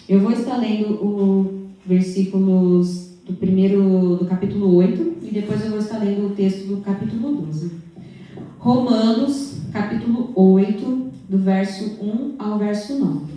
Eu vou estar lendo o versículos do capítulo 8 e depois eu vou estar lendo o texto do capítulo 12. Romanos, capítulo 8, do verso 1 ao verso 9.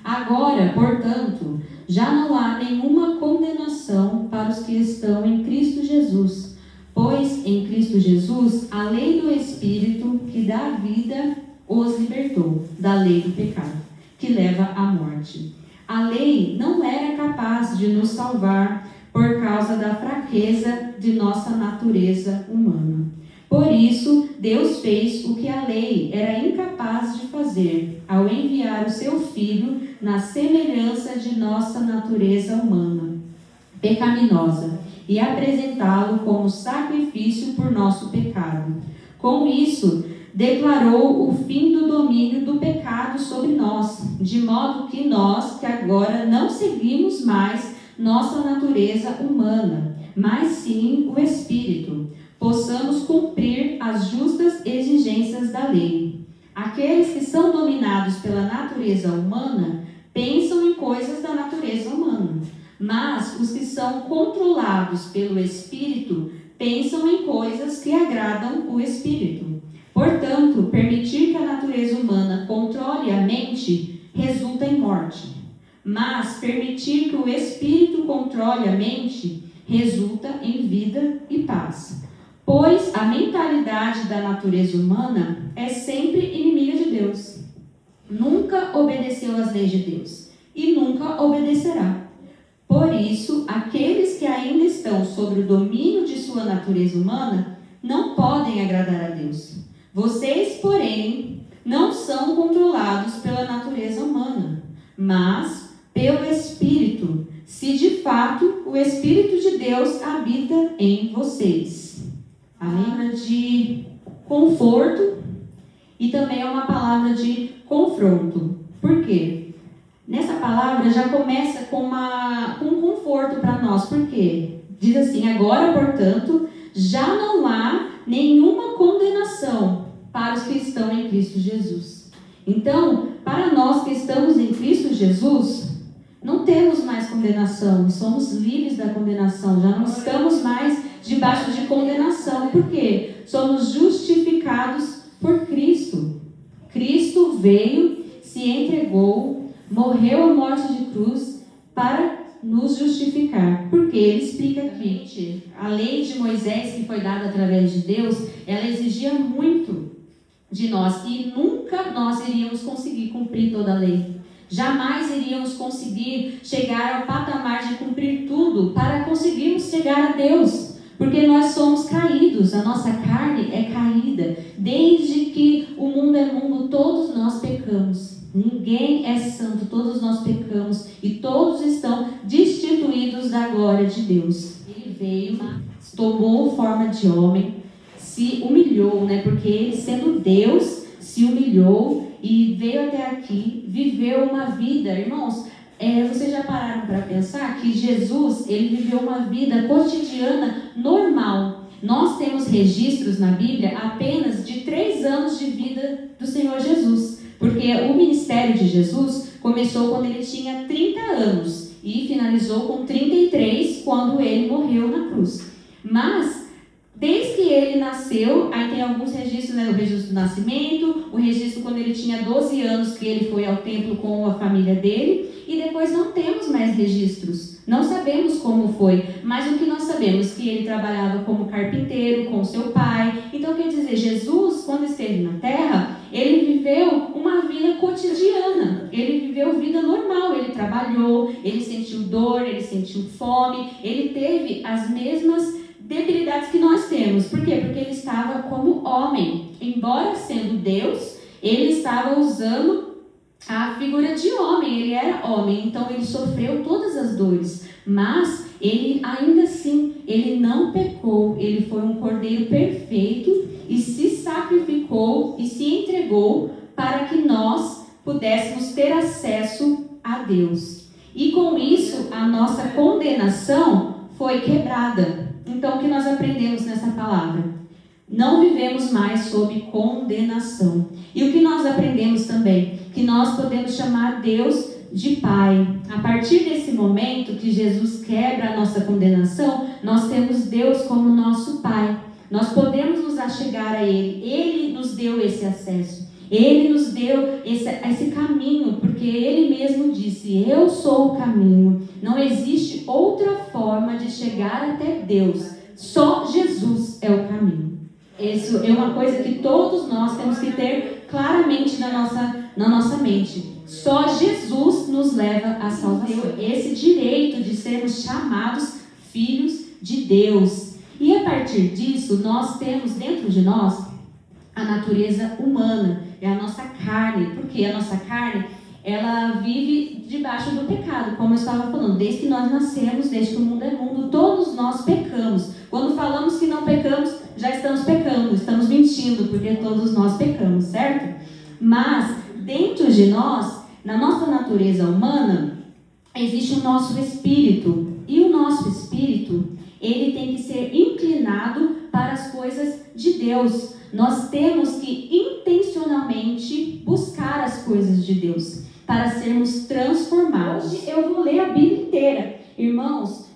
Agora, portanto, já não há nenhuma condenação para os que estão em Cristo Jesus, pois em Cristo Jesus a lei do Espírito que dá vida os libertou da lei do pecado, que leva à morte. A lei não era capaz de nos salvar por causa da fraqueza de nossa natureza humana. Por isso, Deus fez o que a lei era incapaz de fazer, ao enviar o seu Filho na semelhança de nossa natureza humana, pecaminosa, e apresentá-lo como sacrifício por nosso pecado. Com isso, declarou o fim do domínio do pecado sobre nós, de modo que nós, que agora não seguimos mais nossa natureza humana, mas sim o Espírito, possamos cumprir as justas exigências da lei. Aqueles que são dominados pela natureza humana pensam em coisas da natureza humana, mas os que são controlados pelo Espírito pensam em coisas que agradam o Espírito. Portanto, permitir que a natureza humana controle a mente resulta em morte, mas permitir que o Espírito controle a mente resulta em vida e paz. Pois a mentalidade da natureza humana é sempre inimiga de Deus. Nunca obedeceu às leis de Deus e nunca obedecerá. Por isso, aqueles que ainda estão sob o domínio de sua natureza humana não podem agradar a Deus. Vocês, porém, não são controlados pela natureza humana, mas pelo Espírito, se de fato o Espírito de Deus habita em vocês. A palavra de conforto e também é uma palavra de confronto. Por quê? Nessa palavra já começa com um conforto para nós. Por quê? Diz assim: agora, portanto, já não há nenhuma condenação para os que estão em Cristo Jesus. Então, para nós que estamos em Cristo Jesus, não temos mais condenação, somos livres da condenação, já não estamos mais debaixo de condenação. Por quê? Somos justificados por Cristo. Cristo veio, se entregou, morreu a morte de cruz para nos justificar. Porque ele explica aqui, a lei de Moisés que foi dada através de Deus, ela exigia muito de nós e nunca nós iríamos conseguir cumprir toda a lei. Jamais iríamos conseguir chegar ao patamar de cumprir tudo para conseguirmos chegar a Deus. Porque nós somos caídos, a nossa carne é caída. Desde que o mundo é mundo, todos nós pecamos. Ninguém é santo, todos nós pecamos e todos estão destituídos da glória de Deus. Ele veio, tomou forma de homem, se humilhou, porque ele, sendo Deus, se humilhou e veio até aqui, viveu uma vida, irmãos. Vocês já pararam para pensar que Jesus, ele viveu uma vida cotidiana normal. Nós temos registros na Bíblia apenas de 3 anos de vida do Senhor Jesus. Porque o ministério de Jesus começou quando ele tinha 30 anos e finalizou com 33, quando ele morreu na cruz. Mas, desde que ele nasceu, aí tem alguns registros, o registro do nascimento, o registro quando ele tinha 12 anos, que ele foi ao templo com a família dele, e depois não temos mais registros. Não sabemos como foi, mas o que nós sabemos é que ele trabalhava como carpinteiro com seu pai. Então, quer dizer, Jesus, quando esteve na terra, ele viveu uma vida cotidiana, ele viveu vida normal, ele trabalhou, ele sentiu dor, ele sentiu fome, ele teve as mesmas debilidades que nós temos. Por quê? Porque ele estava como homem. Embora sendo Deus, ele estava usando a figura de homem, ele era homem, então ele sofreu todas as dores, mas ele ainda assim, ele não pecou, ele foi um cordeiro perfeito e se sacrificou e se entregou para que nós pudéssemos ter acesso a Deus. E com isso, a nossa condenação foi quebrada. Então, o que nós aprendemos nessa palavra? Não vivemos mais sob condenação. E o que nós aprendemos também? Que nós podemos chamar Deus de Pai. A partir desse momento que Jesus quebra a nossa condenação, nós temos Deus como nosso Pai. Nós podemos nos achegar a Ele. Ele nos deu esse acesso. Ele nos deu esse caminho, porque Ele mesmo disse: eu sou o caminho. Não existe outra forma de chegar até Deus. Só Jesus é o caminho. Isso é uma coisa que todos nós temos que ter claramente na nossa mente. Só Jesus nos leva à salvação. Esse direito de sermos chamados filhos de Deus. E a partir disso, nós temos dentro de nós a natureza humana, é a nossa carne. Porque a nossa carne, ela vive debaixo do pecado, como eu estava falando. Desde que nós nascemos, desde que o mundo é mundo, todos nós pecamos. Quando falamos que não pecamos, já estamos pecando, estamos mentindo, porque todos nós pecamos, certo? Mas dentro de nós, na nossa natureza humana, existe o nosso espírito. E o nosso espírito, ele tem que ser inclinado para as coisas de Deus. Nós temos que intencionalmente buscar as coisas de Deus para sermos transformados. Hoje eu vou ler a Bíblia inteira. Irmãos,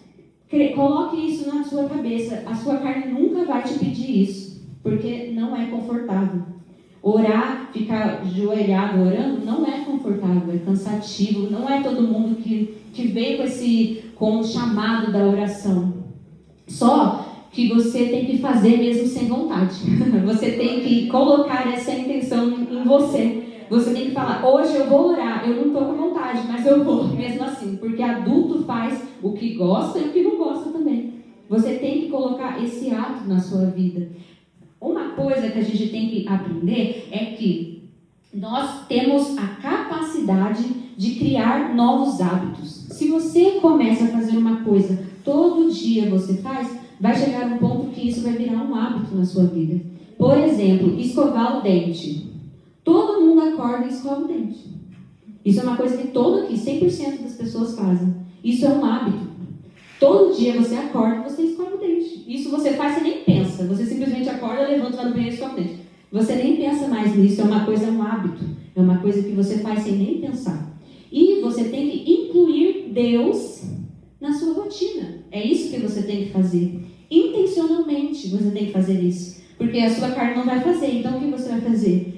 coloque isso na sua cabeça. A sua carne nunca vai te pedir isso, porque não é confortável. Orar, ficar ajoelhado orando, não é confortável, é cansativo. Não é todo mundo que veio com o chamado da oração. Só que você tem que fazer mesmo sem vontade. Você tem que colocar essa intenção em você. Você tem que falar: hoje eu vou orar, eu não estou com vontade, mas eu vou mesmo assim. Porque adulto faz o que gosta e o que não gosta também. Você tem que colocar esse ato na sua vida. Uma coisa que a gente tem que aprender é que nós temos a capacidade de criar novos hábitos. Se você começa a fazer uma coisa, todo dia você faz, vai chegar um ponto que isso vai virar um hábito na sua vida. Por exemplo, escovar o dente. Todo mundo acorda e escova o dente. Isso é uma coisa que 100% das pessoas fazem. Isso é um hábito. Todo dia você acorda e você escova o dente. Isso você faz, você nem pensa. Você simplesmente acorda, levanta, vai no banheiro e escova o dente. Você nem pensa mais nisso. É um hábito. É uma coisa que você faz sem nem pensar. E você tem que incluir Deus na sua rotina. É isso que você tem que fazer. Intencionalmente você tem que fazer isso. Porque a sua carne não vai fazer. Então o que você vai fazer?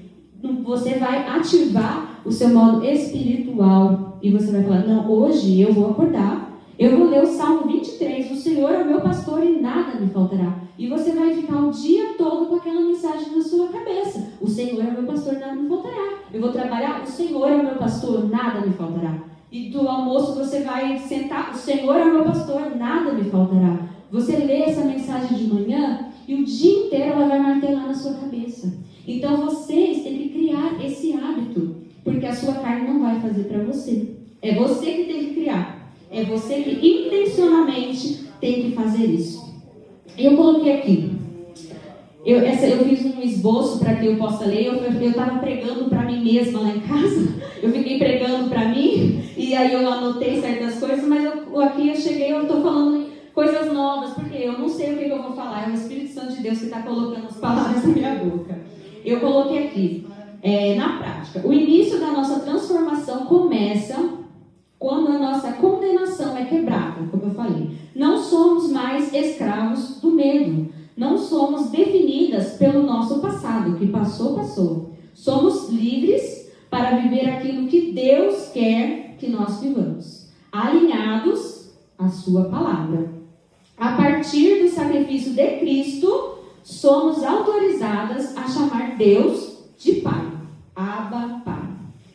Você vai ativar o seu modo espiritual. E você vai falar: não, hoje eu vou acordar. Eu vou ler o Salmo 23. O Senhor é o meu pastor e nada me faltará. E você vai ficar o dia todo com aquela mensagem na sua cabeça. O Senhor é o meu pastor e nada me faltará. Eu vou trabalhar. O Senhor é o meu pastor, nada me faltará. E do almoço você vai sentar: o Senhor é o meu pastor, nada me faltará. Você lê essa mensagem de manhã e o dia inteiro ela vai martelar na sua cabeça. Então vocês têm que criar esse hábito, porque a sua carne não vai fazer para você. É você que tem que criar. É você que intencionalmente tem que fazer isso. Eu coloquei aqui. Eu fiz um esboço para que eu possa ler. Eu estava pregando para mim mesma lá em casa. Eu fiquei pregando para mim. E aí eu anotei certas coisas. Mas aqui eu cheguei, eu estou falando coisas novas. Porque eu não sei o que eu vou falar. É o Espírito Santo de Deus que está colocando as palavras na minha boca. Eu coloquei aqui. Na prática, o início da nossa transformação começa quando a nossa condenação é quebrada, como eu falei. Não somos mais escravos do medo. Não somos definidas pelo nosso passado. O que passou, passou. Somos livres para viver aquilo que Deus quer que nós vivamos, alinhados à sua palavra. A partir do sacrifício de Cristo, somos autorizadas a chamar Deus de Pai. Abba, Pai.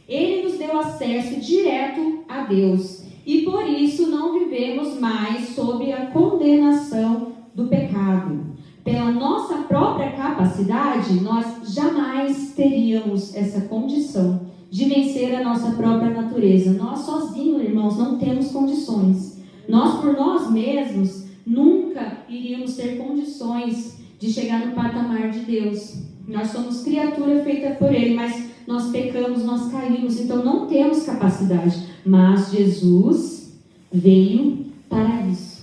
Ele nos deu acesso direto a Deus. E por isso não vivemos mais sob a condenação do pecado. Pela nossa própria capacidade, nós jamais teríamos essa condição de vencer a nossa própria natureza. Nós sozinhos, irmãos, não temos condições. Nós, por nós mesmos, nunca iríamos ter condições de chegar no patamar de Deus. Nós somos criatura feita por Ele, mas nós pecamos, nós caímos, então não temos capacidade. Mas Jesus veio para isso.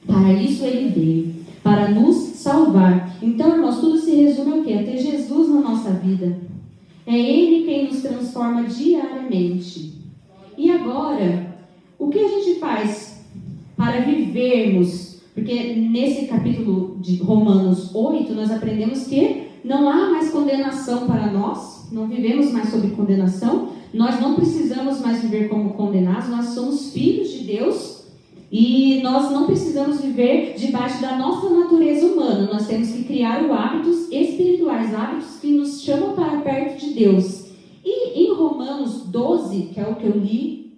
Para isso Ele veio, para nos salvar. Então, irmãos, tudo se resume ao quê? A ter Jesus na nossa vida. É Ele quem nos transforma diariamente. E agora, o que a gente faz para vivermos? Porque nesse capítulo de Romanos 8, nós aprendemos que não há mais condenação para nós, não vivemos mais sob condenação, nós não precisamos mais viver como condenados, nós somos filhos de Deus e nós não precisamos viver debaixo da nossa natureza humana, nós temos que criar hábitos espirituais, hábitos que nos chamam para perto de Deus. E em Romanos 12, que é o que eu li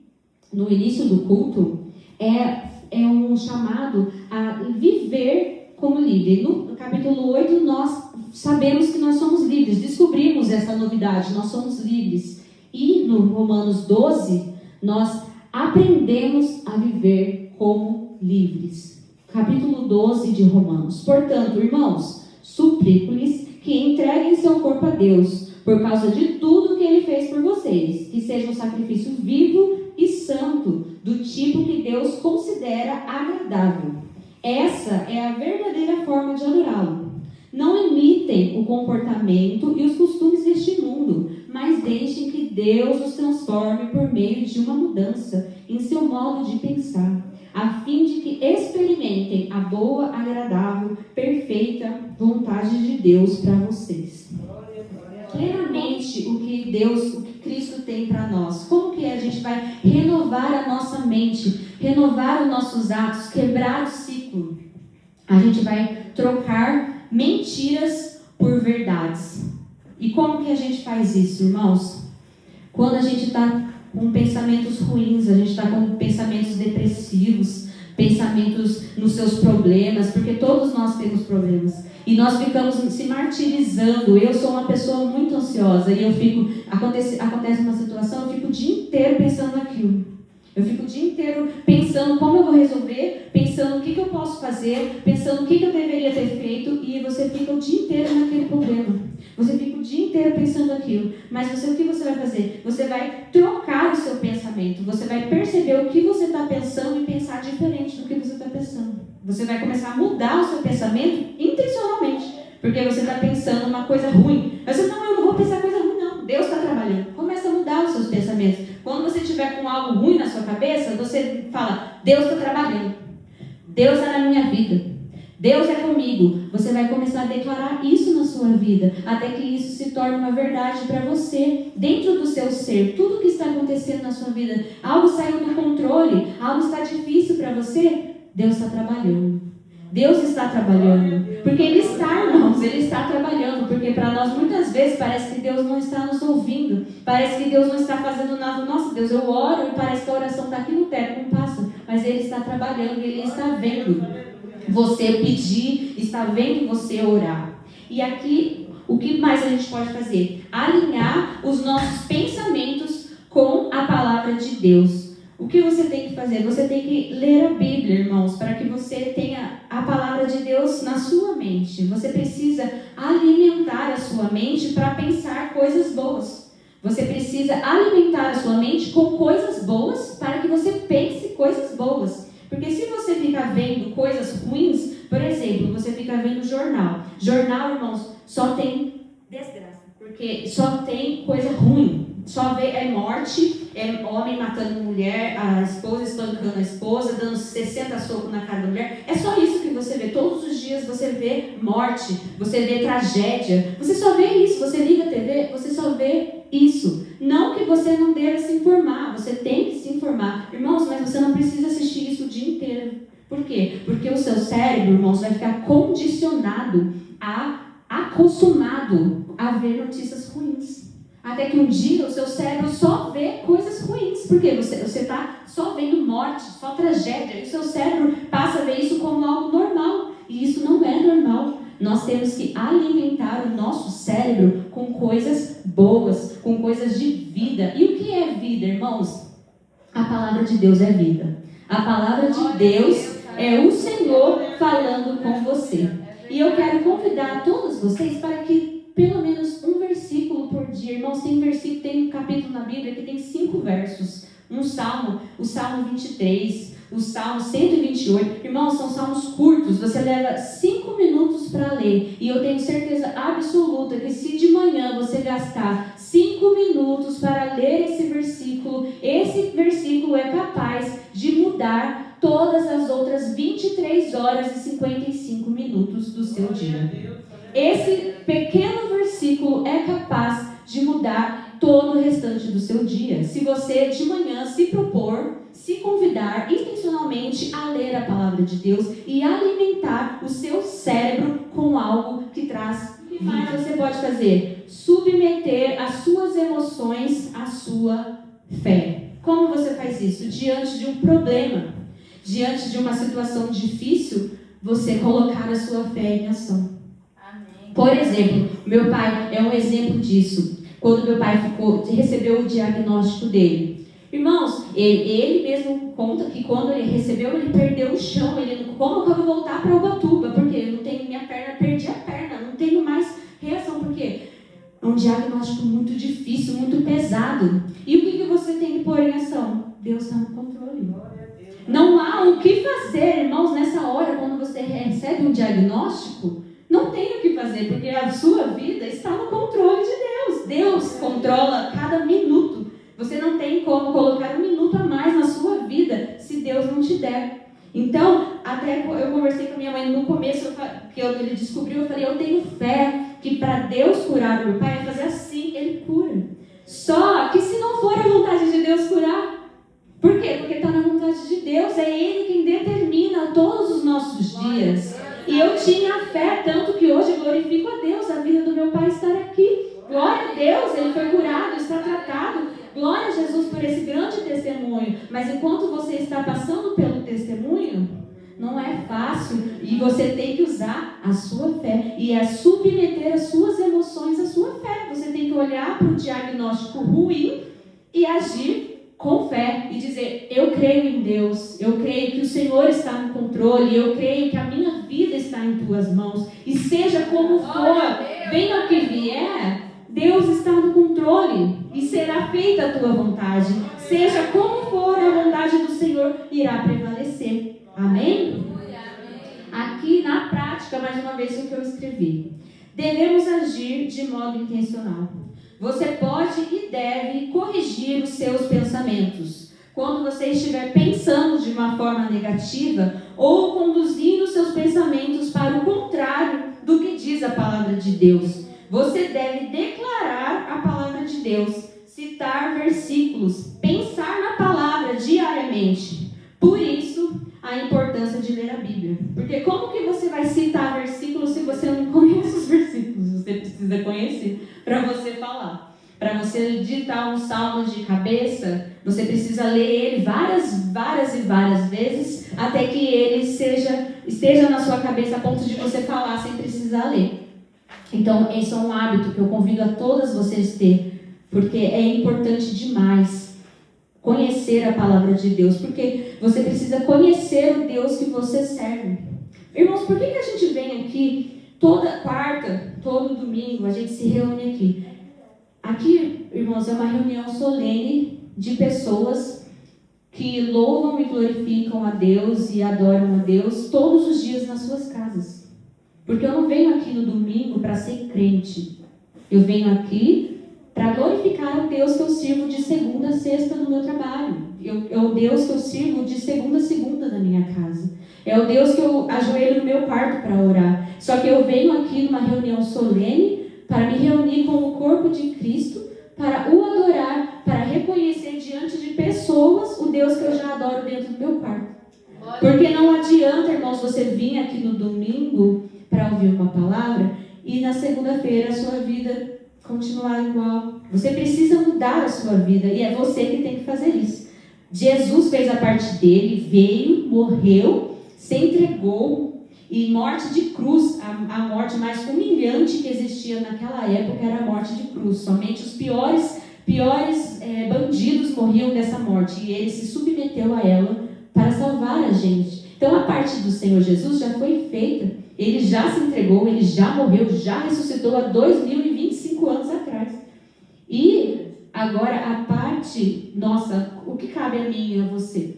no início do culto, é um chamado a viver como livre. No capítulo 8, nós sabemos que nós somos livres, descobrimos essa novidade, nós somos livres. E no Romanos 12, nós aprendemos a viver como livres. Capítulo 12 de Romanos. Portanto, irmãos, suplico-lhes que entreguem seu corpo a Deus, por causa de tudo que Ele fez por vocês, que seja um sacrifício vivo e santo, do tipo que Deus considera agradável. Essa é a verdadeira forma de adorá-lo. Não imitem o comportamento e os costumes deste mundo, mas deixem que Deus os transforme por meio de uma mudança em seu modo de pensar, a fim de que experimentem a boa, agradável, perfeita vontade de Deus para vocês. Plenamente o que Cristo tem para nós. Como que a gente vai renovar a nossa mente, renovar os nossos atos, quebrar o ciclo? A gente vai trocar mentiras por verdades. E como que a gente faz isso, irmãos? Quando a gente está com pensamentos ruins, a gente está com pensamentos depressivos, pensamentos nos seus problemas, porque todos nós temos problemas. E nós ficamos se martirizando. Eu sou uma pessoa muito ansiosa e acontece uma situação, eu fico o dia inteiro pensando naquilo. Eu fico o dia inteiro pensando como eu vou resolver, pensando o que eu posso fazer, pensando o que eu deveria ter feito, e você fica o dia inteiro naquele problema. Você fica o dia inteiro pensando aquilo. Mas o que você vai fazer? Você vai trocar o seu pensamento. Você vai perceber o que você está pensando e pensar diferente do que você está pensando. Você vai começar a mudar o seu pensamento intencionalmente. Porque você está pensando uma coisa ruim. Mas você, não, eu não vou pensar coisa ruim, não. Deus está trabalhando. Começa a mudar os seus pensamentos. Quando você estiver com algo ruim na sua cabeça, você fala, Deus está trabalhando. Deus está na minha vida. Deus é comigo. Você vai começar a declarar isso na sua vida, até que isso se torne uma verdade para você, dentro do seu ser. Tudo que está acontecendo na sua vida, algo saiu do controle, algo está difícil para você, Deus está trabalhando. Deus está trabalhando, porque Ele está, irmãos, Ele está trabalhando, porque para nós muitas vezes parece que Deus não está nos ouvindo, parece que Deus não está fazendo nada. Nossa, Deus, eu oro e parece que a oração está aqui no teto, não passa, mas Ele está trabalhando, Ele está vendo você pedir, está vendo você orar. E aqui, o que mais a gente pode fazer? Alinhar os nossos pensamentos com a palavra de Deus. O que você tem que fazer? Você tem que ler a Bíblia, irmãos, para que você tenha a palavra de Deus na sua mente. Você precisa alimentar a sua mente para pensar coisas boas. Você precisa alimentar a sua mente com coisas boas para que você pense coisas boas. Porque se você ficar vendo coisas ruins, por exemplo, você fica vendo jornal. Jornal, irmãos, só tem desgraça, porque só tem coisa ruim. Só vê morte, homem matando mulher, a esposa espancando a esposa, dando 60 socos na cara da mulher. É só isso que você vê. Todos os dias você vê morte, você vê tragédia. Você só vê isso. Você liga a TV, você só vê isso. Não que você não deva se informar, você tem que se informar. Irmãos, mas você não precisa assistir isso o dia inteiro. Por quê? Porque o seu cérebro, irmãos, vai ficar condicionado, acostumado a ver notícias ruins. Até que um dia o seu cérebro só vê coisas ruins. Por quê? Você está só vendo morte, só tragédia. E o seu cérebro passa a ver isso como algo normal. E isso não é normal. Nós temos que alimentar o nosso cérebro com coisas boas, com coisas de vida. E o que é vida, irmãos? A palavra de Deus é vida. A palavra de Deus é o Senhor falando com você. E eu quero convidar todos vocês para que pelo menos um versículo por dia. Irmãos, tem um capítulo na Bíblia que tem 5 versos. Um salmo, o Salmo 23, o Salmo 128. Irmãos, são salmos curtos, você leva 5 minutos para ler. E eu tenho certeza absoluta que se de manhã você gastar 5 minutos para ler esse versículo é capaz de mudar todas as outras 23 horas e 55 minutos do seu dia. Esse pequeno versículo é capaz de mudar todo o restante do seu dia. Se você de manhã se propor, se convidar intencionalmente a ler a palavra de Deus e alimentar o seu cérebro com algo que traz vida. O que mais você pode fazer? Submeter as suas emoções à sua fé. Como você faz isso? Diante de um problema, diante de uma situação difícil, você colocar a sua fé em ação. Por exemplo, meu pai é um exemplo disso. Quando meu pai recebeu o diagnóstico dele. Irmãos, ele mesmo conta que quando ele recebeu, ele perdeu o chão. Como que eu vou voltar para Ubatuba? Porque eu não tenho minha perna, perdi a perna, não tenho mais reação. Por quê? É um diagnóstico muito difícil, muito pesado. E o que você tem que pôr em ação? Deus está no controle. Não há o que fazer, irmãos, nessa hora, quando você recebe um diagnóstico. Não tem o que fazer, porque a sua vida está no controle de Deus. Deus controla cada minuto. Você não tem como colocar um minuto a mais na sua vida se Deus não te der. Então, até eu conversei com a minha mãe no começo, que ele descobriu, eu falei, eu tenho fé que para Deus curar o meu pai, é fazer assim, ele cura. Só que se não for a vontade de Deus curar, por quê? Porque está na vontade de Deus, é Ele quem determina todos os nossos dias. E eu tinha fé, tanto que hoje glorifico a Deus, a vida do meu pai estar aqui. Glória a Deus, ele foi curado, está tratado. Glória a Jesus por esse grande testemunho. Mas enquanto você está passando pelo testemunho, não é fácil. E você tem que usar a sua fé. E é submeter as suas emoções à sua fé. Você tem que olhar para o diagnóstico ruim e agir com fé e dizer, eu creio em Deus, eu creio que o Senhor está no controle, eu creio que a minha vida está em tuas mãos, e seja como for, venha o que vier, Deus está no controle, e será feita a tua vontade, seja como for, a vontade do Senhor irá prevalecer, amém? Aqui na prática, mais uma vez o que eu escrevi, devemos agir de modo intencional. Você pode e deve corrigir os seus pensamentos. Quando você estiver pensando de uma forma negativa ou conduzindo os seus pensamentos para o contrário do que diz a palavra de Deus, você deve declarar a palavra de Deus, citar versículos, pensar na palavra diariamente. Por isso, a importância de ler a Bíblia. Porque como que você vai citar versículos se você não conhece os versículos? Você precisa conhecer para você falar. Para você ditar um salmo de cabeça, você precisa ler ele várias vezes, até que ele esteja na sua cabeça a ponto de você falar sem precisar ler. Então, esse é um hábito que eu convido a todas vocês ter, porque é importante demais conhecer a palavra de Deus, porque você precisa conhecer o Deus que você serve. Irmãos, por que a gente vem aqui toda quarta, todo domingo, a gente se reúne aqui? Aqui, irmãos, é uma reunião solene de pessoas que louvam e glorificam a Deus e adoram a Deus todos os dias nas suas casas. Porque eu não venho aqui no domingo para ser crente. Eu venho aqui para glorificar o Deus que eu sirvo de segunda a sexta no meu trabalho. É o Deus que eu sirvo de segunda a segunda na minha casa. É o Deus que eu ajoelho no meu quarto para orar. Só que eu venho aqui numa reunião solene para me reunir com o corpo de Cristo, para o adorar, para reconhecer diante de pessoas o Deus que eu já adoro dentro do meu quarto. Porque não adianta, irmãos, você vir aqui no domingo para ouvir uma palavra e na segunda-feira a sua vida continuar igual. Você precisa mudar a sua vida e é você que tem que fazer isso. Jesus fez a parte dele, veio, morreu, se entregou. E morte de cruz, a morte mais humilhante que existia naquela época era a morte de cruz. Somente os piores bandidos morriam dessa morte. E ele se submeteu a ela para salvar a gente. Então a parte do Senhor Jesus já foi feita. Ele já se entregou, ele já morreu, já ressuscitou há 2025 anos atrás. E agora a parte nossa, o que cabe a mim e a você?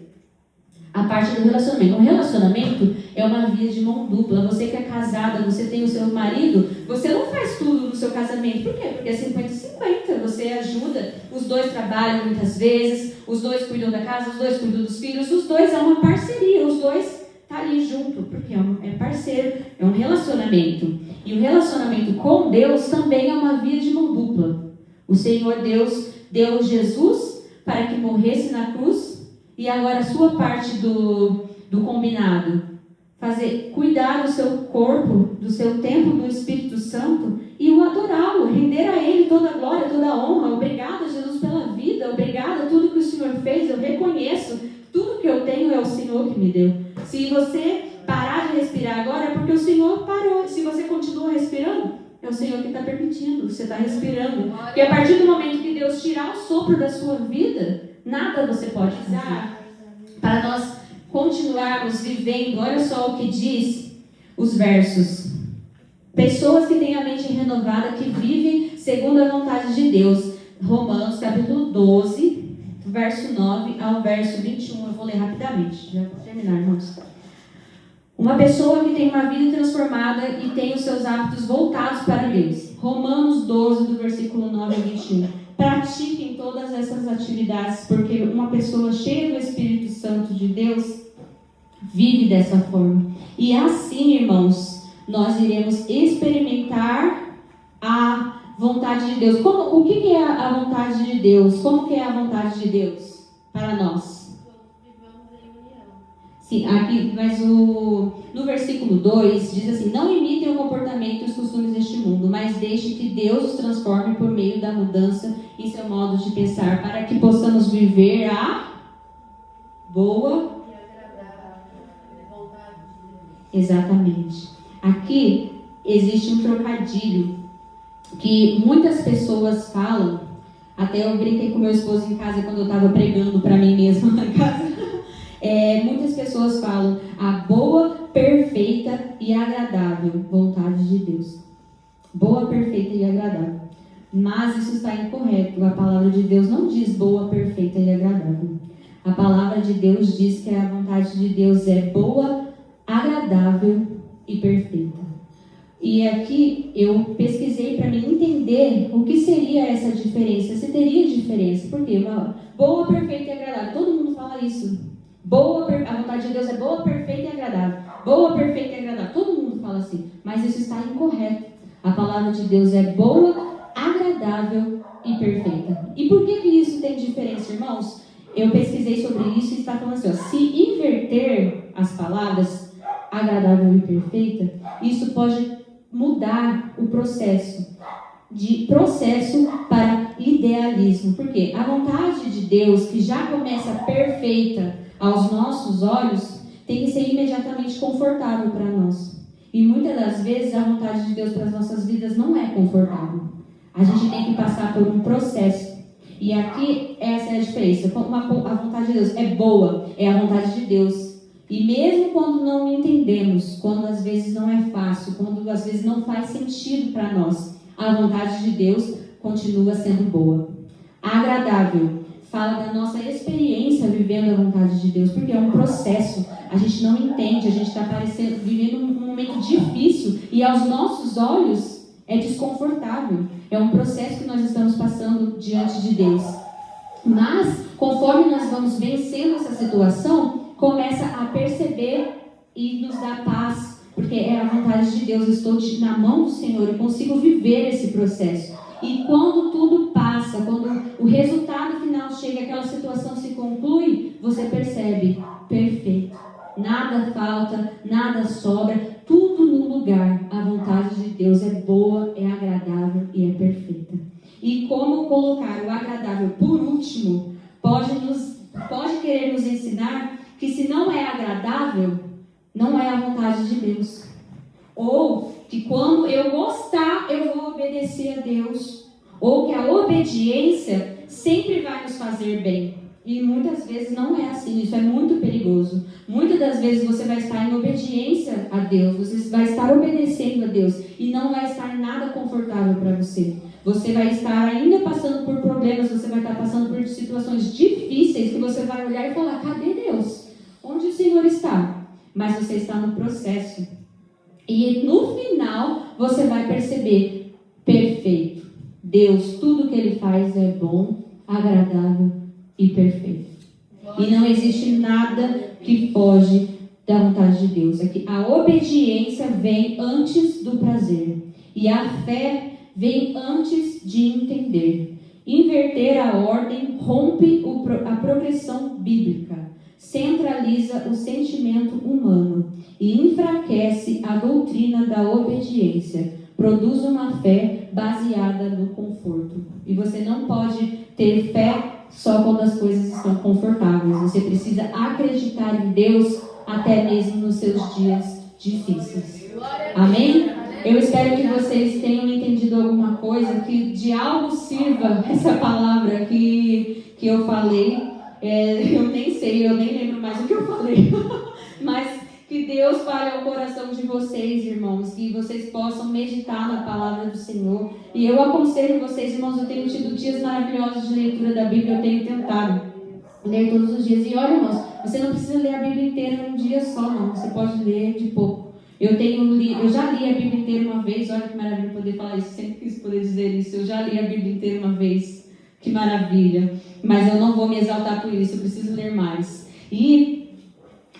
a parte do relacionamento. Um relacionamento é uma via de mão dupla. Você que é casada, você tem o seu marido, você não faz tudo no seu casamento. Por quê? Porque é 50-50. Você ajuda, os dois trabalham muitas vezes, os dois cuidam da casa, os dois cuidam dos filhos, os dois é uma parceria, os dois tá ali junto, porque é parceiro, é um relacionamento. E o relacionamento com Deus também é uma via de mão dupla. O Senhor Deus deu Jesus para que morresse na cruz, e agora a sua parte do combinado, cuidar do seu corpo, do seu templo do Espírito Santo e o adorá-lo, render a Ele toda a glória, toda a honra. Obrigada, Jesus, pela vida, obrigada, tudo que o Senhor fez, eu reconheço, tudo que eu tenho é o Senhor que me deu. Se você parar de respirar agora, é porque o Senhor parou. Se você continua respirando, é o Senhor que está permitindo, você está respirando. Porque a partir do momento que Deus tirar o sopro da sua vida, nada você pode fazer. Para nós continuarmos vivendo, olha só o que diz os versos. Pessoas que têm a mente renovada, que vivem segundo a vontade de Deus. Romanos capítulo 12, verso 9 ao verso 21. Eu vou ler rapidamente, já vou terminar, irmãos. Uma pessoa que tem uma vida transformada e tem os seus hábitos voltados para Deus. Romanos 12, do versículo 9 ao 21. Pratiquem todas essas atividades, porque uma pessoa cheia do Espírito Santo de Deus vive dessa forma. E assim, irmãos, nós iremos experimentar a vontade de Deus. O que é a vontade de Deus? Como que é a vontade de Deus para nós? Sim, aqui, mas no versículo 2 diz assim: não imitem o comportamento e os costumes deste mundo, mas deixe que Deus os transforme por meio da mudança em seu modo de pensar, para que possamos viver a boa e agradável vontade de Deus. Exatamente. Aqui existe um trocadilho que muitas pessoas falam. Até eu brinquei com meu esposo em casa quando eu estava pregando para mim mesma lá em casa. Muitas pessoas falam a boa, perfeita e agradável vontade de Deus. Boa, perfeita e agradável. Mas isso está incorreto. A palavra de Deus não diz boa, perfeita e agradável. A palavra de Deus diz que a vontade de Deus é boa, agradável e perfeita. E aqui eu pesquisei para mim entender o que seria essa diferença. Se teria diferença. Por quê? Uma boa, perfeita e agradável. Todo mundo fala isso. A vontade de Deus é boa, perfeita e agradável. Boa, perfeita e agradável. Todo mundo fala assim. Mas isso está incorreto. A palavra de Deus é boa, agradável e perfeita. E por que isso tem diferença, irmãos? Eu pesquisei sobre isso e está falando assim, se inverter as palavras agradável e perfeita, isso pode mudar o processo para idealismo. Porque a vontade de Deus, que já começa perfeita aos nossos olhos, tem que ser imediatamente confortável para nós. E muitas das vezes a vontade de Deus para as nossas vidas não é confortável. A gente tem que passar por um processo. E aqui essa é a diferença. A vontade de Deus é boa, é a vontade de Deus. E mesmo quando não entendemos, quando às vezes não é fácil, quando às vezes não faz sentido para nós, a vontade de Deus continua sendo boa. Agradável. Fala da nossa experiência vivendo a vontade de Deus, porque é um processo. A gente não entende, a gente está vivendo um momento difícil e aos nossos olhos é desconfortável. É um processo que nós estamos passando diante de Deus. Mas, conforme nós vamos vencendo essa situação, começa a perceber e nos dá paz, porque é a vontade de Deus. Eu estou na mão do Senhor, eu consigo viver esse processo. E quando tudo passa, quando o resultado final chega, aquela situação se conclui, você percebe, perfeito. Nada falta, nada sobra, tudo no lugar. A vontade de Deus é boa, é agradável e é perfeita. E como colocar o agradável por último, pode querer nos ensinar que se não é agradável, não é a vontade de Deus. Ou que quando eu gostar, eu vou obedecer a Deus. Ou que a obediência sempre vai nos fazer bem. E muitas vezes não é assim, isso é muito perigoso. Muitas das vezes você vai estar em obediência a Deus, você vai estar obedecendo a Deus e não vai estar nada confortável para você. Você vai estar ainda passando por problemas, você vai estar passando por situações difíceis que você vai olhar e falar, cadê Deus? Onde mas você está no processo. E no final, você vai perceber, perfeito. Deus, tudo que Ele faz é bom, agradável e perfeito. E não existe nada que foge da vontade de Deus. Aqui, a obediência vem antes do prazer. E a fé vem antes de entender. Inverter a ordem rompe a progressão bíblica, centraliza o sentimento humano e enfraquece a doutrina da obediência. Produz uma fé baseada no conforto. E você não pode ter fé só quando as coisas estão confortáveis. Você precisa acreditar em Deus até mesmo nos seus dias difíceis. Amém? Eu espero que vocês tenham entendido alguma coisa, que de algo sirva essa palavra que eu falei. Eu nem sei, eu nem lembro mais o que eu falei. Mas que Deus fale ao coração de vocês, irmãos, que vocês possam meditar na palavra do Senhor. E eu aconselho vocês, irmãos, eu tenho tido dias maravilhosos de leitura da Bíblia, eu tenho tentado ler todos os dias. E olha, irmãos, você não precisa ler a Bíblia inteira num dia só, não. Você pode ler de pouco. Eu já li a Bíblia inteira uma vez. Olha que maravilha poder falar isso. Sempre quis poder dizer isso. Eu já li a Bíblia inteira uma vez. Que maravilha. Mas eu não vou me exaltar por isso. Eu preciso ler mais. E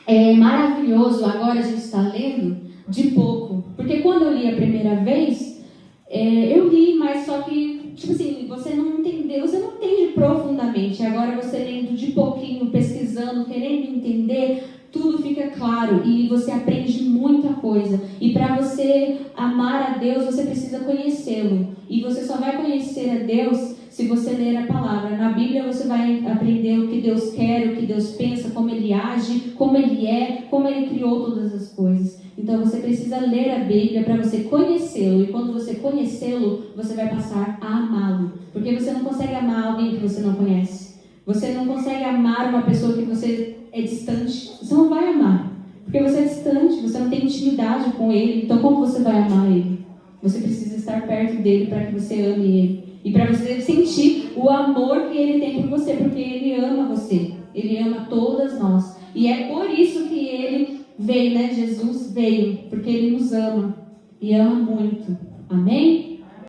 é maravilhoso. Agora a gente está lendo de pouco. Porque quando eu li a primeira vez, eu li, mas só que, tipo assim, você não entendeu. Você não entende profundamente. Agora você lendo de pouquinho, pesquisando, querendo entender, tudo fica claro e você aprende muita coisa. E para você amar a Deus, você precisa conhecê-lo. E você só vai conhecer a Deus se você ler a palavra. Na Bíblia você vai aprender o que Deus quer, o que Deus pensa, como Ele age, como Ele é, como Ele criou todas as coisas. Então você precisa ler a Bíblia para você conhecê-lo. E quando você conhecê-lo, você vai passar a amá-lo. Porque você não consegue amar alguém que você não conhece. Você não consegue amar uma pessoa que você é distante. Você não vai amar. Porque você é distante, você não tem intimidade com ele. Então como você vai amar ele? Você precisa estar perto dele para que você ame ele. E para você sentir o amor que ele tem por você. Porque ele ama você. Ele ama todas nós. E é por isso que ele veio, né? Jesus veio. Porque ele nos ama. E ama muito. Amém?